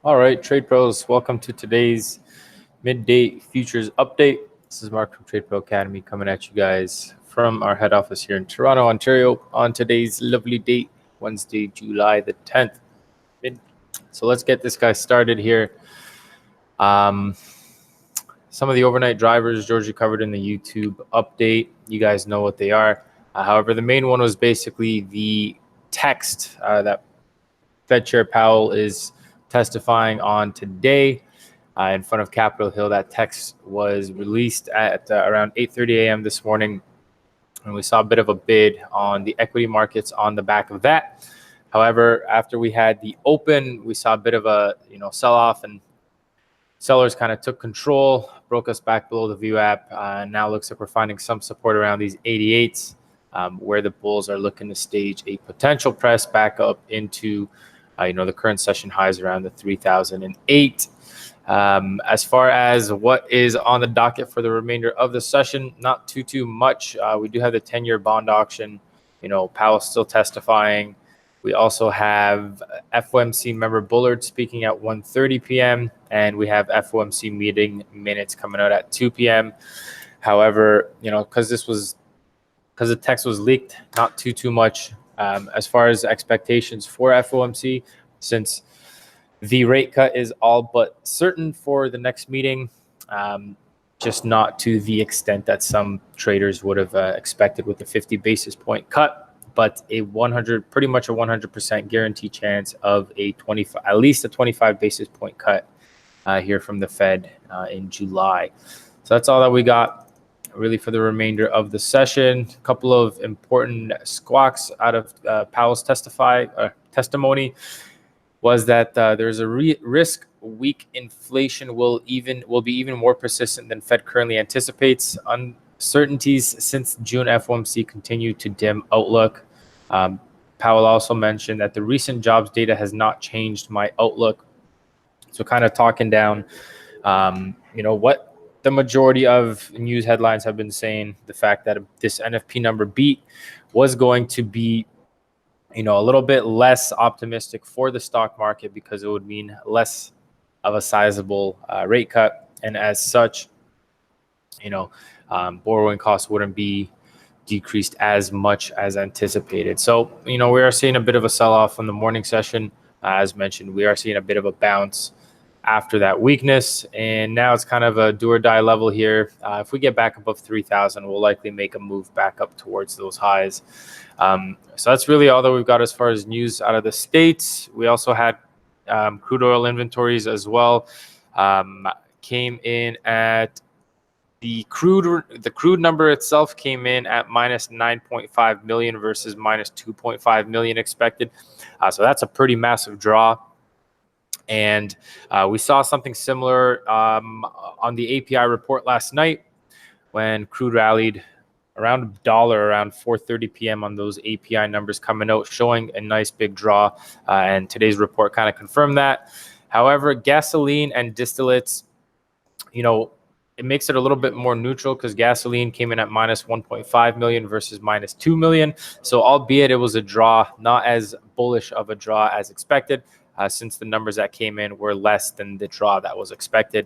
All right, Trade Pros, welcome to today's midday futures update. This is Mark from TRADEPRO Academy coming at you guys from our head office here in Toronto, Ontario on today's lovely date, Wednesday, July the 10th. So let's get this guy started here. Some of the overnight drivers Georgia covered in the YouTube update. You guys know what they are. However, the main one was basically the text that Fed Chair Powell is testifying on today in front of Capitol Hill. That text was released at around 8:30 a.m. this morning, and we saw a bit of a bid on the equity markets on the back of that. However, after we had the open, we saw a bit of a sell-off, and sellers kind of took control, broke us back below the VWAP. Now looks like we're finding some support around these 88s, where the bulls are looking to stage a potential press back up into the current session highs around the 3,008. As far as what is on the docket for the remainder of the session, not too much. We do have the 10-year bond auction. Powell still testifying. We also have FOMC member Bullard speaking at 1:30 p.m. and we have FOMC meeting minutes coming out at 2 p.m. However, because the text was leaked, not too much. As far as expectations for FOMC, since the rate cut is all but certain for the next meeting, just not to the extent that some traders would have expected with the 50 basis point cut, but pretty much a 100% guarantee chance of at least a 25 basis point cut here from the Fed in July. So that's all that we got really for the remainder of the session. A couple of important squawks out of Powell's testimony was that there's a risk weak inflation will be even more persistent than Fed currently anticipates. Uncertainties since June FOMC continue to dim outlook. Powell also mentioned that the recent jobs data has not changed my outlook. So kind of talking down, what the majority of news headlines have been saying, the fact that this NFP number beat was going to be, a little bit less optimistic for the stock market because it would mean less of a sizable rate cut. And as such, borrowing costs wouldn't be decreased as much as anticipated. So, we are seeing a bit of a sell-off in the morning session. As mentioned, we are seeing a bit of a bounce after that weakness, and now it's kind of a do or die level here. If we get back above 3,000, we'll likely make a move back up towards those highs. So that's really all that we've got as far as news out of the States. We also had crude oil inventories as well. Came in at the crude number itself came in at minus 9.5 million versus minus 2.5 million expected. So that's a pretty massive draw. And we saw something similar on the API report last night when crude rallied around $1 around 4:30 p.m. on those API numbers coming out, showing a nice big draw. And today's report kind of confirmed that. However, gasoline and distillates, it makes it a little bit more neutral because gasoline came in at minus 1.5 million versus minus 2 million. So albeit it was a draw, not as bullish of a draw as expected. Since the numbers that came in were less than the draw that was expected.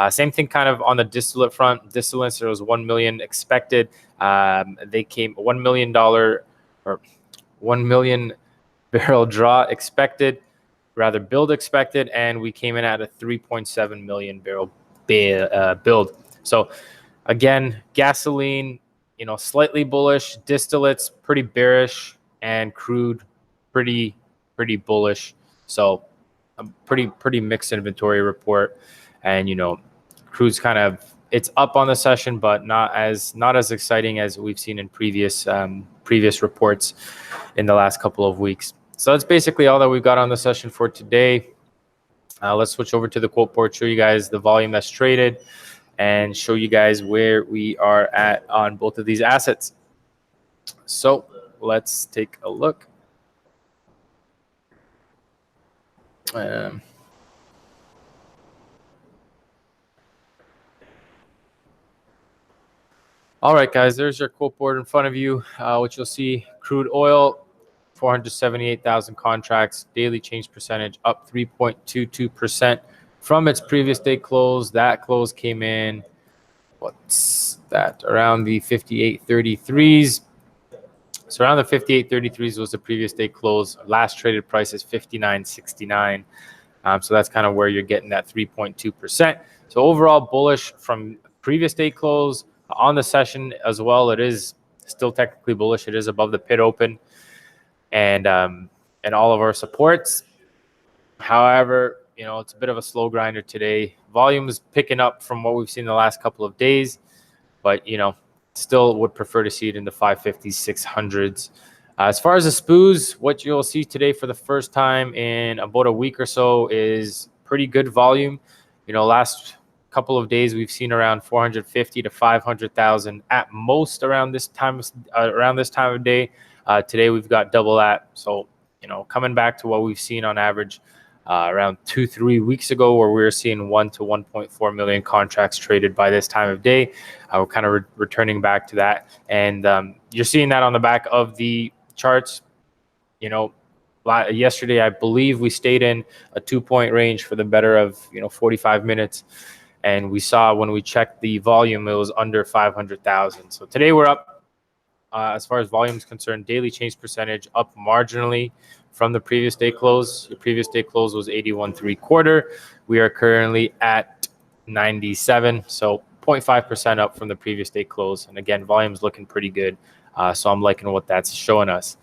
Same thing kind of on the distillate front. Distillates, there was 1 million expected. They came $1 million or 1 million barrel draw expected, rather build expected, and we came in at a 3.7 million barrel build. So again, gasoline, slightly bullish, distillates pretty bearish, and crude pretty bullish. So a pretty mixed inventory report, and crude's kind of, it's up on the session, but not as exciting as we've seen in previous reports in the last couple of weeks. So that's basically all that we've got on the session for today. Let's switch over to the quote board, show you guys the volume that's traded, and show you guys where we are at on both of these assets. So let's take a look. All right, guys, there's your quote board in front of you, which you'll see crude oil 478,000 contracts, daily change percentage up 3.22% from its previous day close. That close came in, what's that, around the 58.33s. So around the 58.33s was the previous day close. Last traded price is 59.69. So that's kind of where you're getting that 3.2%. So overall bullish from previous day close on the session as well. It is still technically bullish. It is above the pit open and all of our supports. However, it's a bit of a slow grinder today. Volume is picking up from what we've seen the last couple of days, but still would prefer to see it in the 550s, 600s. As far as the SPOOs, what you'll see today for the first time in about a week or so is pretty good volume. Last couple of days we've seen around 450 to 500,000 at most around this time of day. Today we've got double that. So coming back to what we've seen on average around 2-3 weeks ago, where we were seeing 1 to 1.4 million contracts traded by this time of day. We're kind of returning back to that, and you're seeing that on the back of the charts. Yesterday I believe we stayed in a 2-point range for the better of 45 minutes, and we saw when we checked the volume it was under 500,000. So today we're up. As far as volume is concerned, daily change percentage up marginally from the previous day close. The previous day close was 81.75. We are currently at 97, so 0.5% up from the previous day close. And again, volume's looking pretty good, so I'm liking what that's showing us.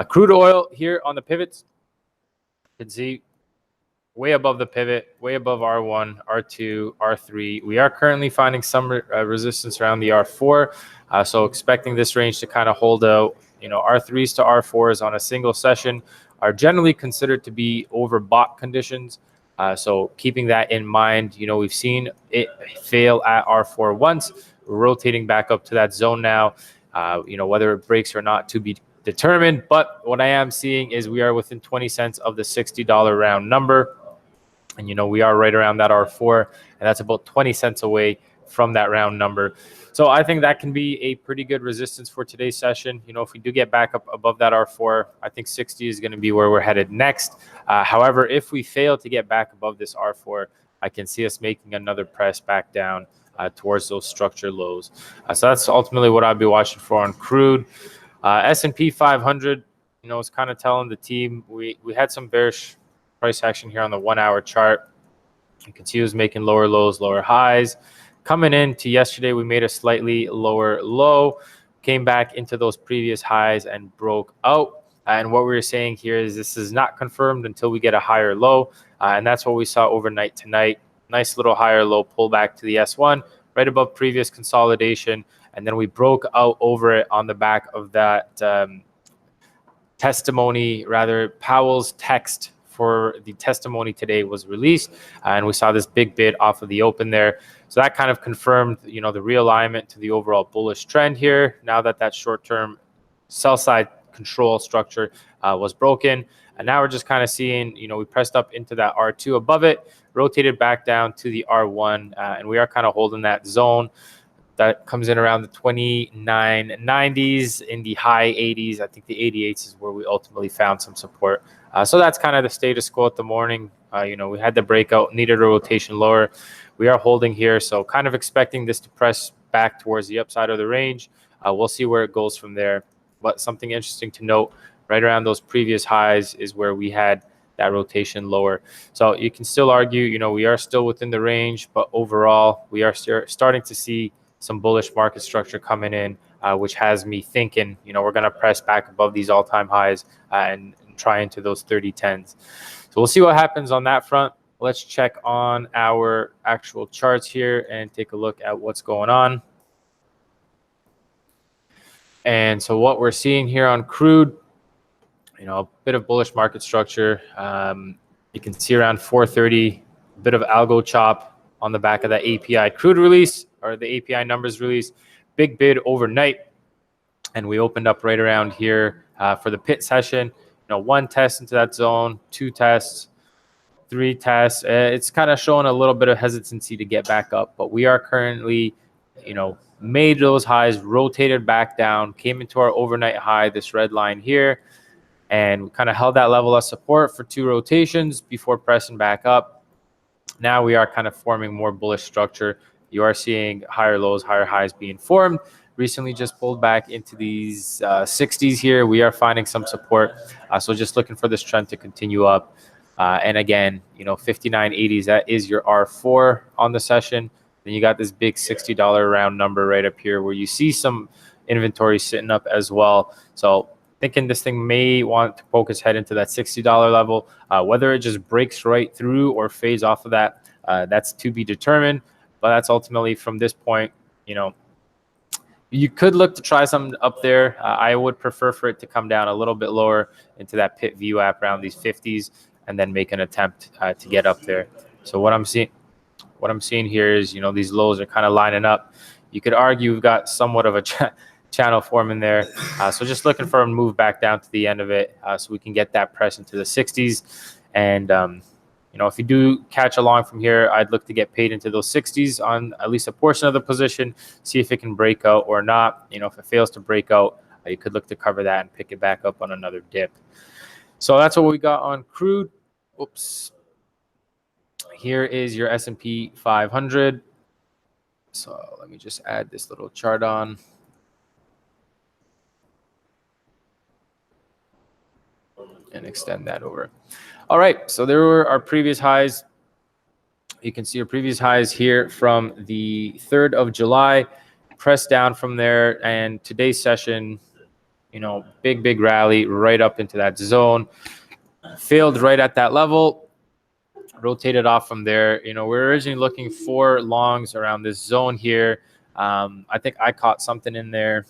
Crude oil here on the pivots, you can see way above the pivot, way above R1, R2, R3. We are currently finding some resistance around the R4, so expecting this range to kind of hold out. R3s to R4s on a single session are generally considered to be overbought conditions. So keeping that in mind, we've seen it fail at R4 once. We're rotating back up to that zone now. Whether it breaks or not to be determined. But what I am seeing is we are within 20 cents of the $60 round number. And, we are right around that R4, and that's about 20 cents away from that round number. So I think that can be a pretty good resistance for today's session. If we do get back up above that R4, I think 60 is going to be where we're headed next. However, if we fail to get back above this R4, I can see us making another press back down towards those structure lows. So that's ultimately what I'll be watching for on crude. S&P 500, is kind of telling the team we had some bearish price action here on the 1-hour chart. You can see it was making lower lows, lower highs. Coming into yesterday, we made a slightly lower low, came back into those previous highs and broke out. And what we were saying here is this is not confirmed until we get a higher low. And that's what we saw overnight tonight. Nice little higher low pullback to the S1, right above previous consolidation. And then we broke out over it on the back of that testimony, rather Powell's text for the testimony today was released, and we saw this big bid off of the open there. So that kind of confirmed, the realignment to the overall bullish trend here. Now that short-term sell-side control structure was broken, and now we're just kind of seeing, we pressed up into that R2 above it, rotated back down to the R1, and we are kind of holding that zone. That comes in around the 29.90s, in the high 80s. I think the 88s is where we ultimately found some support. So that's kind of the status quo at the morning. We had the breakout, needed a rotation lower. We are holding here, so kind of expecting this to press back towards the upside of the range. We'll see where it goes from there. But something interesting to note, right around those previous highs is where we had that rotation lower. So you can still argue, we are still within the range, but overall, we are starting to see some bullish market structure coming in, which has me thinking, we're going to press back above these all-time highs and try into those 30-10s. So we'll see what happens on that front. Let's check on our actual charts here and take a look at what's going on. And so what we're seeing here on crude, a bit of bullish market structure. You can see around 430, a bit of algo chop on the back of that API crude release, or the API numbers release. Big bid overnight, and we opened up right around here for the pit session. 1 test into that zone, 2 tests, 3 tests. It's kind of showing a little bit of hesitancy to get back up, but we are currently, made those highs, rotated back down, came into our overnight high, this red line here, and we kind of held that level of support for 2 rotations before pressing back up. Now we are kind of forming more bullish structure. You are seeing higher lows, higher highs being formed. Recently just pulled back into these 60s here. We are finding some support. So just looking for this trend to continue up. And again, 59.80s, that is your R4 on the session. Then you got this big $60 round number right up here where you see some inventory sitting up as well. So thinking this thing may want to poke its head into that $60 level. Whether it just breaks right through or fades off of that, that's to be determined. But that's ultimately from this point, you could look to try something up there. I would prefer for it to come down a little bit lower into that pit view app around these 50s and then make an attempt to get up there. So what I'm seeing here is, these lows are kind of lining up. You could argue we've got somewhat of a channel forming there. So just looking for a move back down to the end of it so we can get that press into the 60s. And, if you do catch along from here, I'd look to get paid into those 60s on at least a portion of the position, see if it can break out or not. If it fails to break out, you could look to cover that and pick it back up on another dip. So that's what we got on crude. Oops. Here is your S&P 500. So let me just add this little chart on. And extend that over. All right, so there were our previous highs. You can see our previous highs here from the 3rd of July. Press down from there, and today's session, big rally right up into that zone. Failed right at that level. Rotated off from there. We're originally looking for longs around this zone here. I think I caught something in there.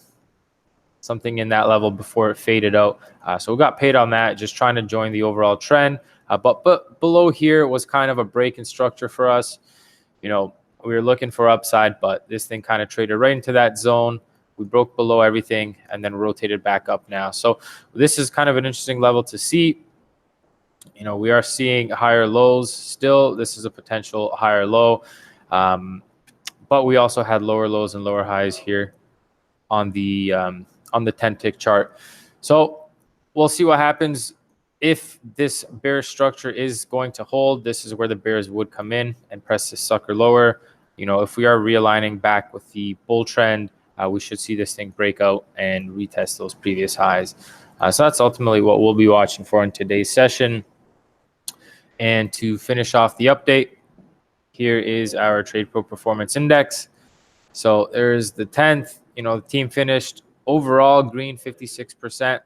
Something in that level before it faded out. So we got paid on that, just trying to join the overall trend. But below here was kind of a break in structure for us. We were looking for upside, but this thing kind of traded right into that zone. We broke below everything and then rotated back up now. So this is kind of an interesting level to see. We are seeing higher lows still. This is a potential higher low. But we also had lower lows and lower highs here on the 10-tick chart. So we'll see what happens. If this bearish structure is going to hold, this is where the bears would come in and press this sucker lower. If we are realigning back with the bull trend, we should see this thing break out and retest those previous highs. So that's ultimately what we'll be watching for in today's session. And to finish off the update, here is our TRADEPRO Performance Index. So there's the 10th. The team finished overall green 56%.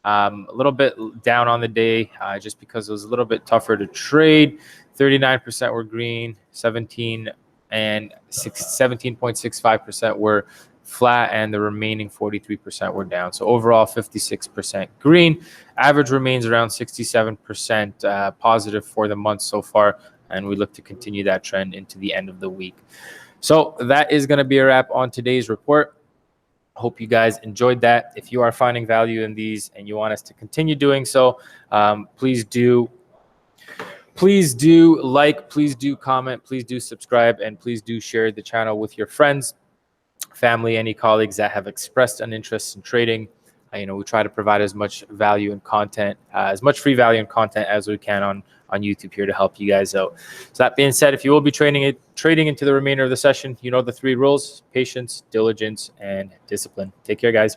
A little bit down on the day just because it was a little bit tougher to trade. 39% were green, 17.65% were flat, and the remaining 43% were down. So overall 56% green. Average remains around 67% positive for the month so far, and we look to continue that trend into the end of the week. So that is going to be a wrap on today's report. Hope you guys enjoyed that. If you are finding value in these and you want us to continue doing so, please do like, please do comment, please do subscribe, and please do share the channel with your friends, family, any colleagues that have expressed an interest in trading. We try to provide as much value and content, as much free value and content as we can on YouTube here to help you guys out. So that being said, if you will be trading into the remainder of the session, the 3 rules: patience, diligence, and discipline. Take care, guys.